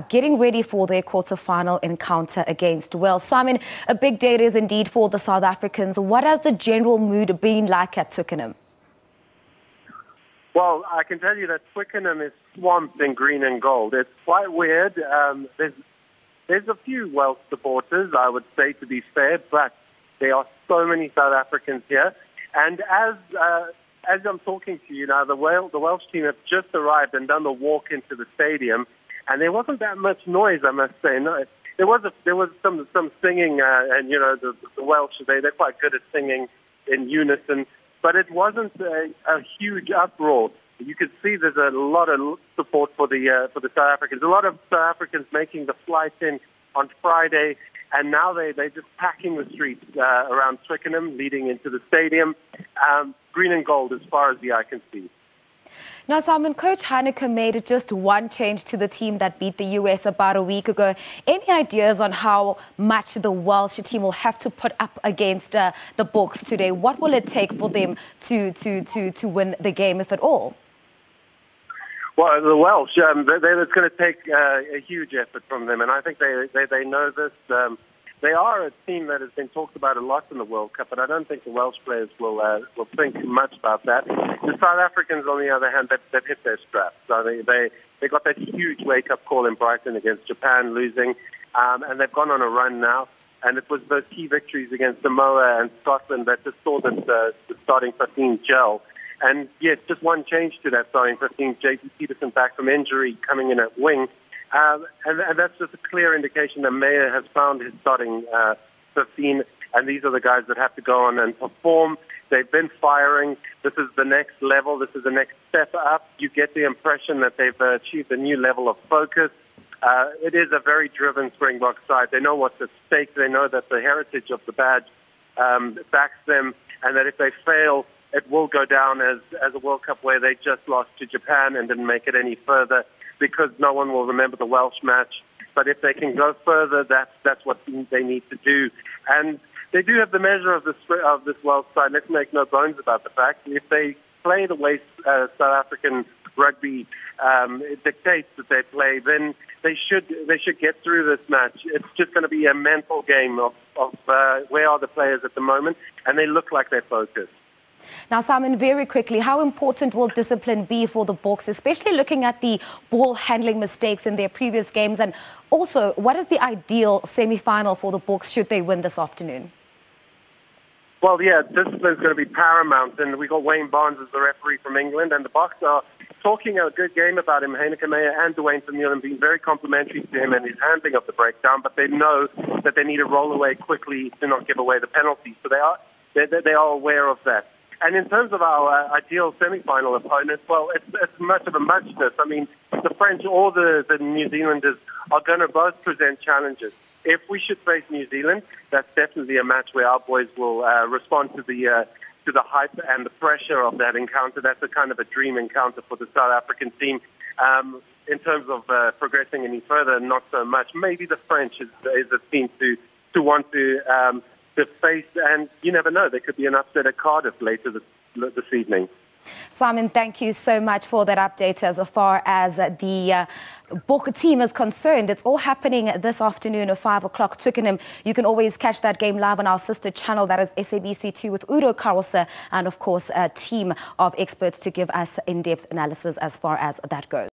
getting ready for their quarter-final encounter against Wales. Simon, a big day it is indeed for the South Africans. What has the general mood been like at Twickenham? Well, I can tell you that Twickenham is swamped in green and gold. It's quite weird. There's a few Welsh supporters, I would say, to be fair, but there are so many South Africans here. And as I'm talking to you now, the Welsh team have just arrived and done the walk into the stadium, and there wasn't that much noise, I must say. No, there was some singing, and you know the Welsh they're quite good at singing in unison, but it wasn't a huge uproar. You could see there's a lot of support for the South Africans. A lot of South Africans making the flight in on Friday, and now they're just packing the streets around Twickenham, leading into the stadium. Green and gold as far as the eye can see. Now, Simon, Coach Heineke made just one change to the team that beat the US about a week ago. Any ideas on how much the Welsh team will have to put up against the Boks today? What will it take for them to win the game, if at all? Well, the Welsh, it's going to take a huge effort from them, and I think they know this. They are a team that has been talked about a lot in the World Cup, but I don't think the Welsh players will think much about that. The South Africans, on the other hand, they've hit their straps. So they got that huge wake-up call in Brighton against Japan, losing, and they've gone on a run now. And it was those key victories against Samoa and Scotland that just saw the starting 15 gel. And yes, just one change to that starting 15, J.P. Peterson back from injury, coming in at wing. And that's just a clear indication that Meyer has found his starting 15, and these are the guys that have to go on and perform. They've been firing. This is the next level. This is the next step up. You get the impression that they've achieved a new level of focus. It is a very driven Springbok side. They know what's at stake. They know that the heritage of the badge backs them, and that if they fail, it will go down as a World Cup where they just lost to Japan and didn't make it any further, because no one will remember the Welsh match. But if they can go further, that's what they need to do. And they do have the measure of this Welsh side. Let's make no bones about the fact. If they play the way South African rugby dictates that they play, then they should get through this match. It's just going to be a mental game of where are the players at the moment, and they look like they're focused. Now, Simon, very quickly, how important will discipline be for the Boks, especially looking at the ball handling mistakes in their previous games? And also, what is the ideal semi-final for the Boks should they win this afternoon? Well, yeah, discipline is going to be paramount. And we got Wayne Barnes as the referee from England. And the Boks are talking a good game about him. Heineke Meyer and Dwayne Vermeulen being very complimentary to him and his handling of the breakdown. But they know that they need to roll away quickly to not give away the penalty. So they are aware of that. And in terms of our ideal semi-final opponents, well, it's much of a muchness. I mean, the French or the New Zealanders are going to both present challenges. If we should face New Zealand, that's definitely a match where our boys will respond to the hype and the pressure of that encounter. That's a kind of a dream encounter for the South African team. In terms of progressing any further, not so much. Maybe the French is a team to want to face, and you never know, there could be an upset at Cardiff later this evening. Simon, thank you so much for that update. As far as the Boks team is concerned, it's all happening this afternoon at 5 o'clock Twickenham. You can always catch that game live on our sister channel, that is SABC2, with Udo Karlse and, of course, a team of experts to give us in-depth analysis as far as that goes.